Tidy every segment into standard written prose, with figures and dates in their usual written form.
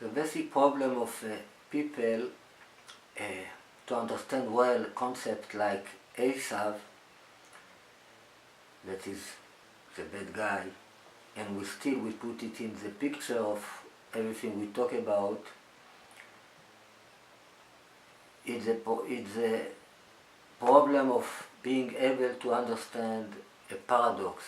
The basic problem of people to understand well concept like Esav, that is the bad guy, and we put it in the picture of everything we talk about. It's a problem of being able to understand a paradox.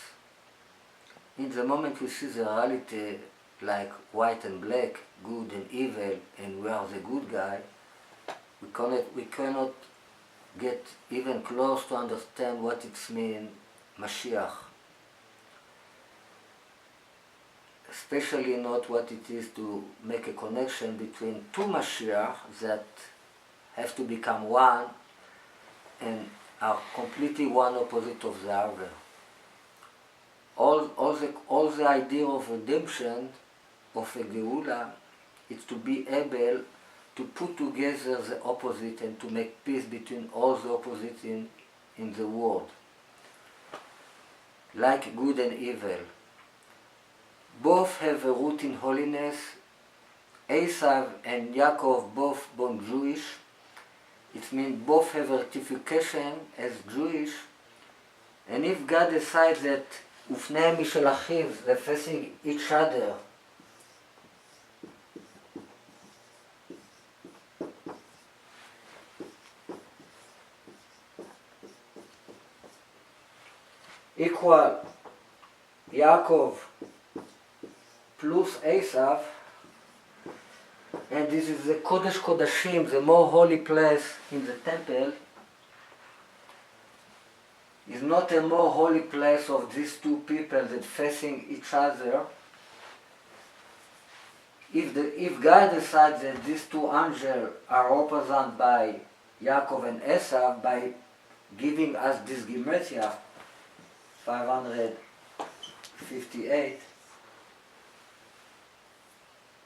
In the moment we see the reality like white and black, good and evil, and we are the good guy, we cannot get even close to understand what it means Mashiach. Especially not what it is to make a connection between two Mashiach that have to become one and are completely one opposite of the other. All the idea of redemption, of a Geula, is to be able to put together the opposite and to make peace between all the opposites in the world. Like good and evil. Both have a root in holiness. Esav and Yaakov both born Jewish. It means both have rectification as Jewish. And if God decides that ופניהם משל אחיו, they're facing each other, equal Yaakov plus Esav, and this is the Kodesh Kodashim, the more holy place in the temple, is not a more holy place of these two people that facing each other. If God decides that these two angels are represented by Yaakov and Esav by giving us this Gematria 558,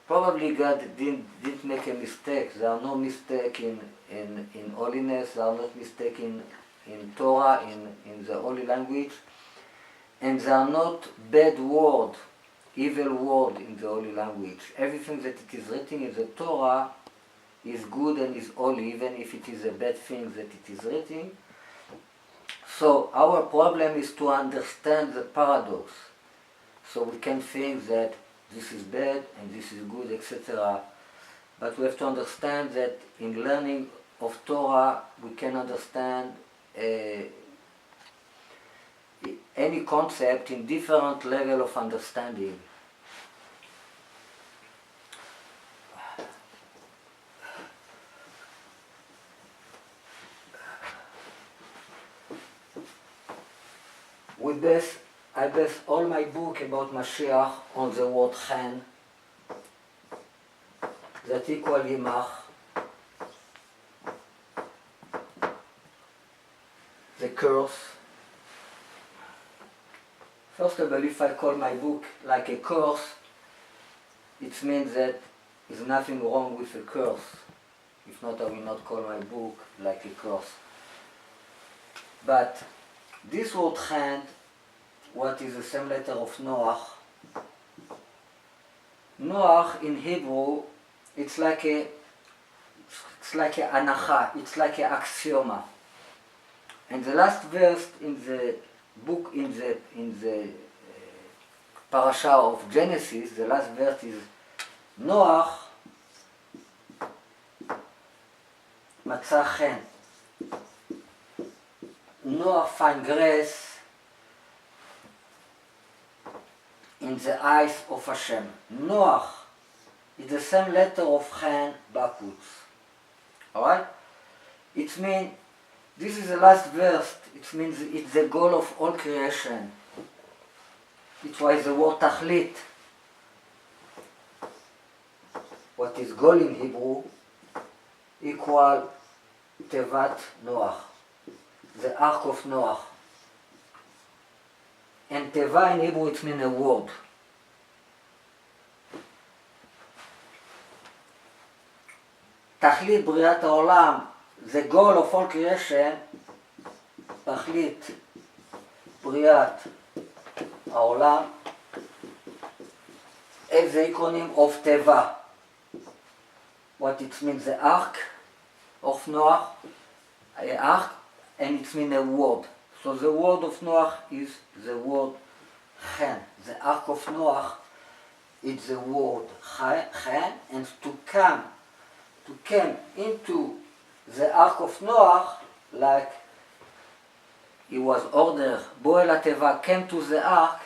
probably God didn't make a mistake. There are no mistake in holiness, there are not mistake in Torah, in the holy language, and there are not bad word, evil word in the holy language. Everything that it is written in the Torah is good and is holy, even if it is a bad thing that it is written. So our problem is to understand the paradox. So we can think that this is bad and this is good, etc. But we have to understand that in learning of Torah we can understand any concept in different level of understanding. I base all my book about Mashiach on the word chen, that equal Yimach, the curse. First of all, if I call my book like a curse, it means that there's nothing wrong with a curse. If not, I will not call my book like a curse. But this word chen, what is the same letter of Noach? Noach in Hebrew, it's like a anacha, it's like an axioma. And the last verse in the book, in the parasha of Genesis, the last verse is Noach מצא חן. Noach find grace in the eyes of Hashem. Noach is the same letter of chen backwards. Alright? It means, this is the last verse, it means it's the goal of all creation. It was the word tachlit. What is goal in Hebrew equal Tevat Noach, the Ark of Noach. And Teva in Hebrew it means a word. תכלית בריאת העולם, the goal of all creation, תכלית בריאת העולם, is the acronym of Teva. what it means, the Ark of Noah, Ark, and it means a word. So the word of Noah is the word chen. The Ark of Noah is the word chen, and to come into the Ark of Noah, like he was ordered, Boel HaTeva came to the Ark,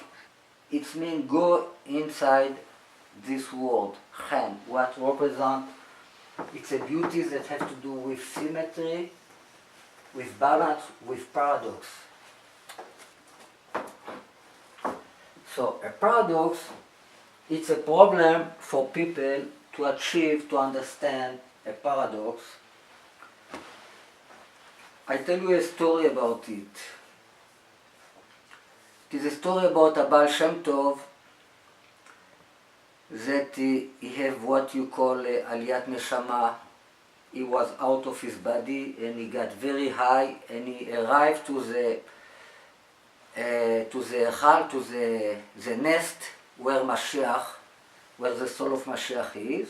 it means go inside this word, chen, what represents, it's a beauty that has to do with symmetry, with balance, with paradox. So a paradox, it's a problem for people to achieve, to understand a paradox. I tell you a story about it. It is a story about a Baal Shem Tov that he have what you call Aliyat Neshama. He was out of his body and he got very high and he arrived to the Echal, to the nest where Mashiach, where the soul of Mashiach is.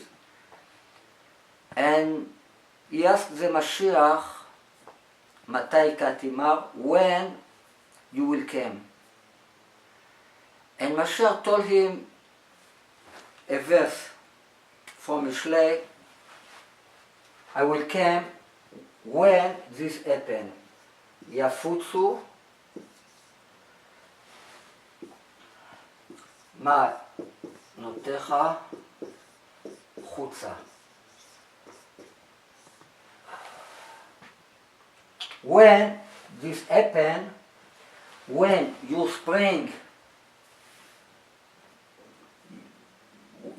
And he asked the Mashiach, Matai Katimar, when you will come. And Mashiach told him a verse from Mishlei, I will come when this happen. Yafutsu ma notecha chutza. When this happen, when you spring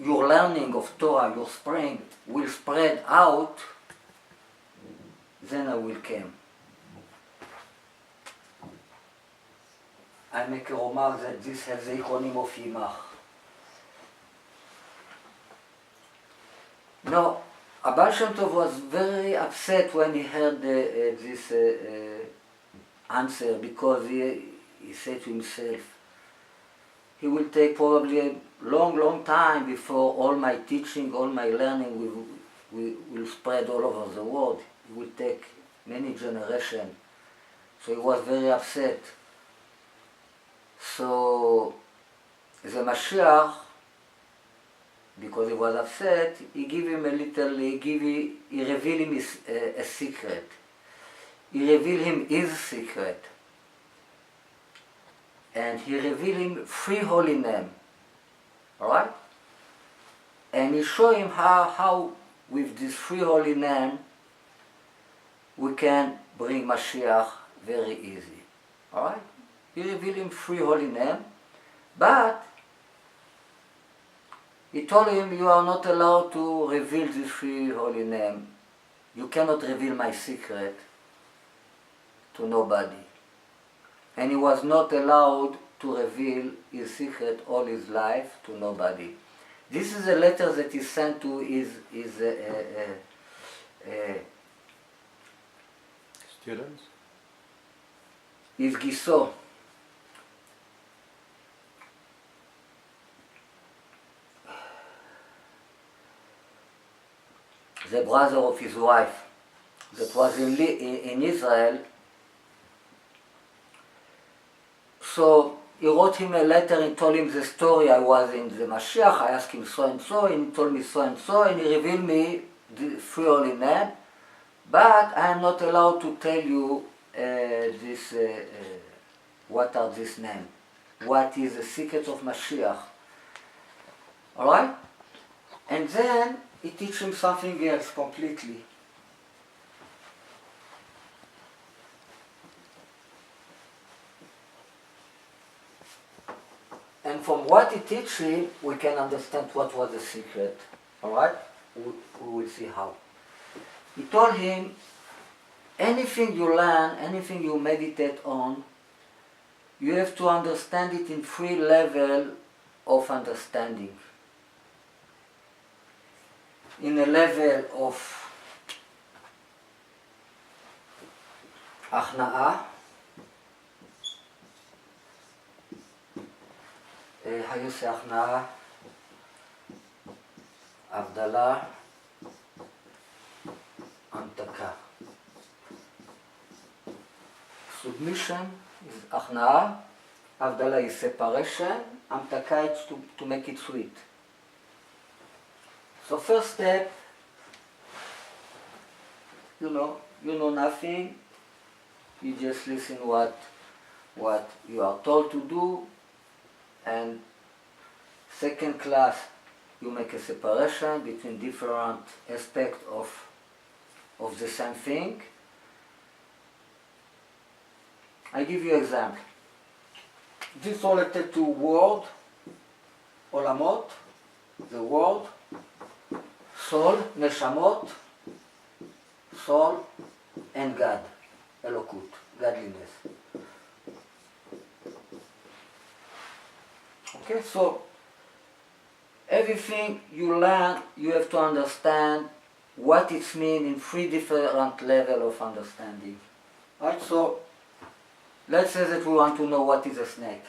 your learning of Torah, your spring will spread out, then I will come. I make a remark that this has the acronym of Yimach. Now, Baal Shem Tov was very upset when he heard this answer, because he said to himself, he will take probably a long time before all my teaching, all my learning will spread all over the world. It will take many generations. So he was very upset. So the Mashiach, because he was upset, he gave him a little, he revealed him a secret. He revealed him his secret. And he revealed him 3 holy names. Alright? And he showed him how with these 3 holy names we can bring Mashiach very easy. Alright? He revealed him 3 holy names, but he told him, you are not allowed to reveal these 3 holy names. You cannot reveal my secret to nobody. And he was not allowed to reveal his secret all his life to nobody. This is a letter that he sent to his students? His Giso. The brother of his wife that was in Israel. So he wrote him a letter and told him the story. I was in the Mashiach, I asked him so and so, and he told me so and so, and he revealed me the 3 holy names, but I am not allowed to tell you what are these names, what is the secret of Mashiach. Alright? And then he teach him something else completely. And from what he teach him, we can understand what was the secret. Alright? We will see how. He told him, anything you learn, anything you meditate on, you have to understand it in 3 levels of understanding. In a level of Achna'ah, how you say Achna'ah? Avdala, submission is הכנעה, הבדלה is separation, המתקה is to make it sweet. So first step, you know nothing, you just listen what you are told to do, and second class, you make a separation between different aspects of the same thing. I give you an example. This is related to world, olamot, the world, soul, neshamot, soul, and God, elokut, godliness. Okay, so everything you learn, you have to understand what it means in three different levels of understanding. Right, so let's say that we want to know what is a snake.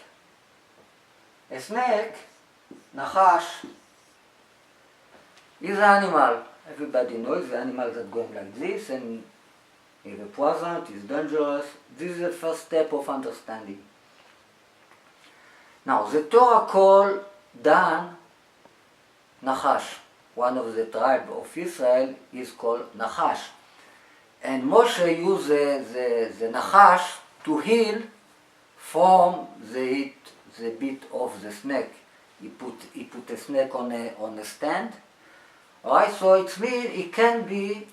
A snake, nachash, is an animal. Everybody knows the animal that's going like this, and is a poison, is dangerous. This is the first step of understanding. Now, the Torah called Dan Nachash. One of the tribe of Israel is called Nachash. And Moshe used the Nachash to heal from the bit of the snake. He put a snake on a stand. Alright, so it means it can be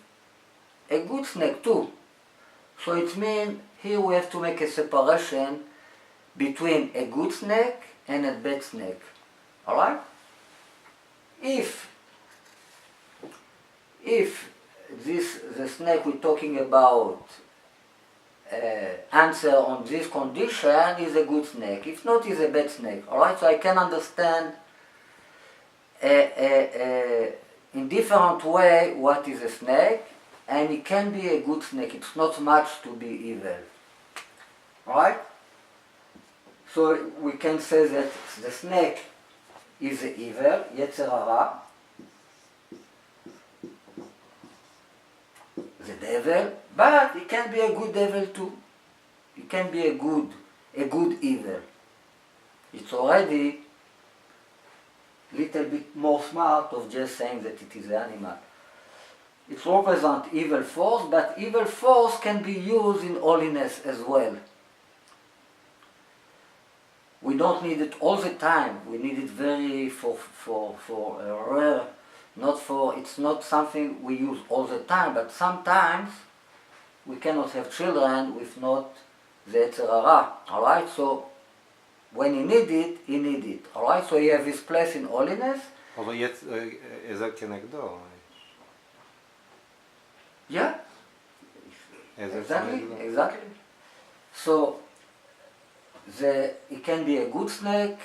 a good snake too. So it means here we have to make a separation between a good snake and a bad snake. Alright? If the snake we're talking about answer on this condition is a good snake. If not, is a bad snake. Alright, so I can understand in different way what is a snake, and it can be a good snake. It's not much to be evil. Alright? So we can say that the snake is evil, Yetzer Hara, the devil, but it can be a good devil too. It can be a good evil. It's already little bit more smart of just saying that it is an animal. It represents evil force, but evil force can be used in holiness as well. We don't need it all the time. We need it very for a rare, it's not something we use all the time, but sometimes we cannot have children with not the Yetzer Hara. Alright, so when he need it. Alright, so he has his place in holiness. אבל עזר כנגדו. Yeah. Exactly. So it can be a good snake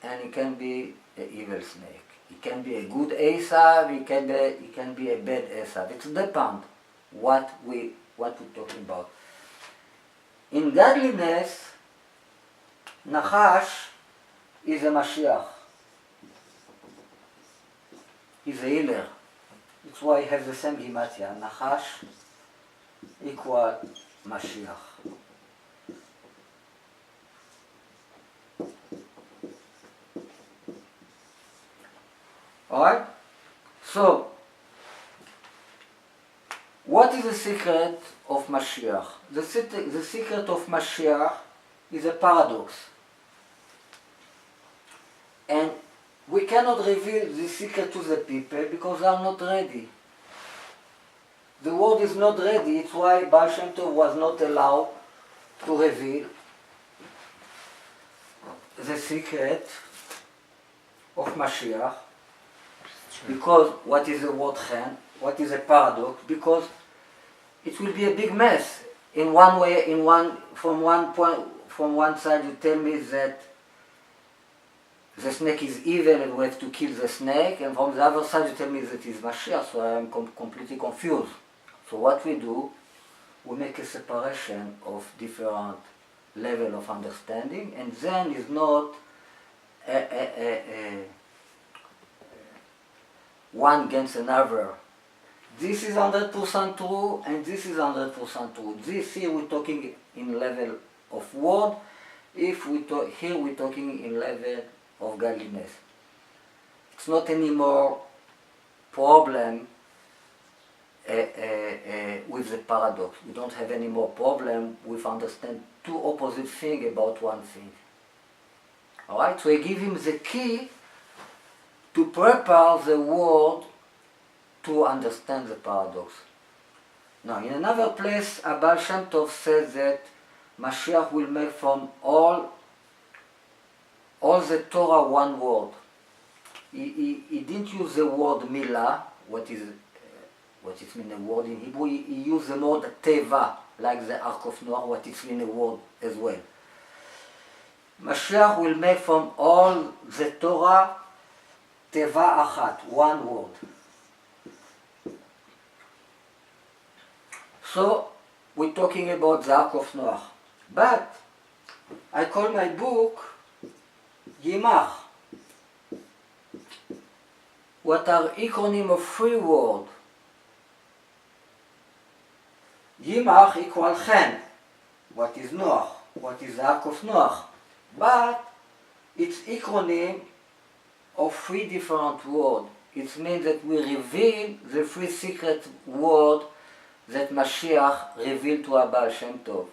and it can be an evil snake. It can be a good Esav, it can be a bad Esav. It depends what we're talking about. In godliness, Nachash is a Mashiach. He's a healer. That's why he has the same Gematria. Nachash equal Mashiach. Alright? So, what is the secret of Mashiach? The secret of Mashiach is a paradox. And we cannot reveal the secret to the people because they are not ready. The world is not ready. It's why Baal Shem Tov was not allowed to reveal the secret of Mashiach. Because what is a word chen? What is a paradox? Because it will be a big mess. In one way, from one side you tell me that the snake is evil and we have to kill the snake, and from the other side you tell me that it's Mashiach, so I am completely confused. So what we do, we make a separation of different level of understanding, and then is not one against another. this is 100% true and this is 100% true. This here we're talking in level of word. If we talk here, we're talking in level of godliness. It's not anymore problem with the paradox. We don't have any more problem with understand two opposite things about one thing. Alright, so I give him the key to prepare the world to understand the paradox. Now, in another place, Abal Shem Tov says that Mashiach will make from all the Torah one word. He didn't use the word milah, what is mean a word in Hebrew. He used the word teva, like the Ark of Noah, what is mean a word as well. Mashiach will make from all the Torah teva achat, one word. So, we're talking about the Ark of Noah. But, I call my book Yimach. What are acronym of three words? Yimach equal Chen. What is Noah? What is the Ark of Noah? But, it's acronym of three different words. It means that we reveal the three secret words that Mashiach revealed to Abal Shem Tov,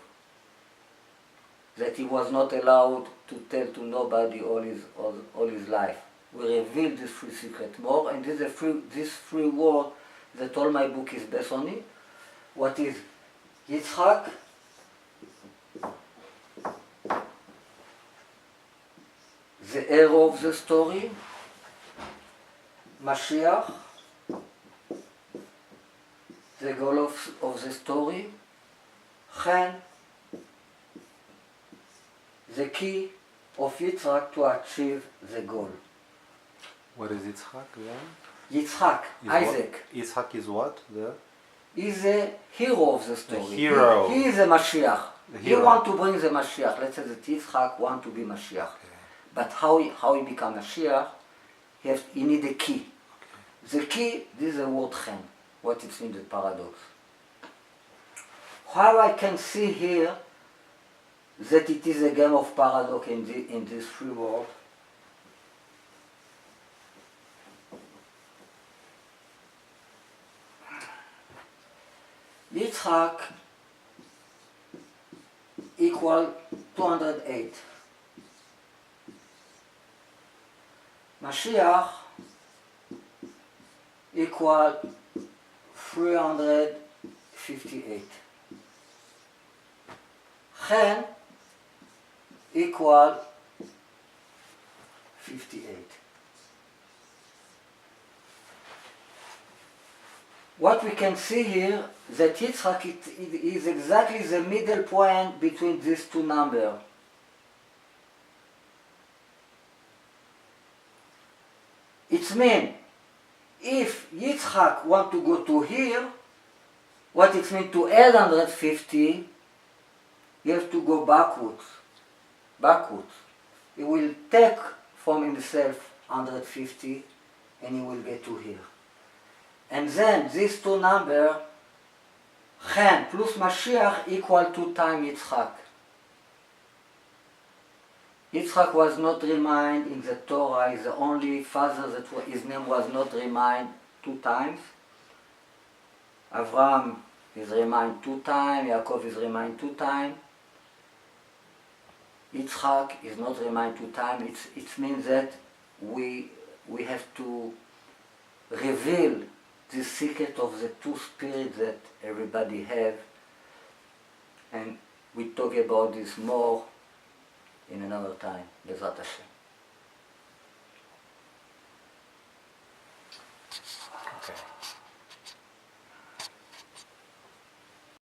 that he was not allowed to tell to nobody all his life. We reveal this three secret more, and this three words that all my book is based on it. What is Yitzchak, the hero of the story, Mashiach, the goal of the story, Chen, the key of Yitzhak to achieve the goal. What is Yitzhak then? Yitzhak, Is Isaac, what? Yitzhak is what? is the hero of the story. The hero. He is the Mashiach. The He hero. want to bring the Mashiach. Let's say that Yitzhak want to be Mashiach. Okay. But how he become Mashiach, he need a key. The key, this is the word Chen, what it means the paradox. How I can see here that it is a game of paradox in this three words. Yitzhak equal 208. Mashiach equal 358. Chen equal 58. What we can see here, that Yitzhak is exactly the middle point between these two numbers. It means, if Yitzhak want to go to here, what it means to add 150, you have to go backwards. He will take from himself 150 and he will get to here. And then these two numbers, Chen plus Mashiach equal 2 times Yitzhak. Yitzhak was not reminded in the Torah, is the only father that his name was not reminded 2 times. Avraham is reminded 2 times, Yaakov is reminded 2 times. Yitzhak is not reminded 2 times. It means that we have to reveal the secret of the two spirits that everybody have, and we talk about this more in another time, Bezrat Hashem.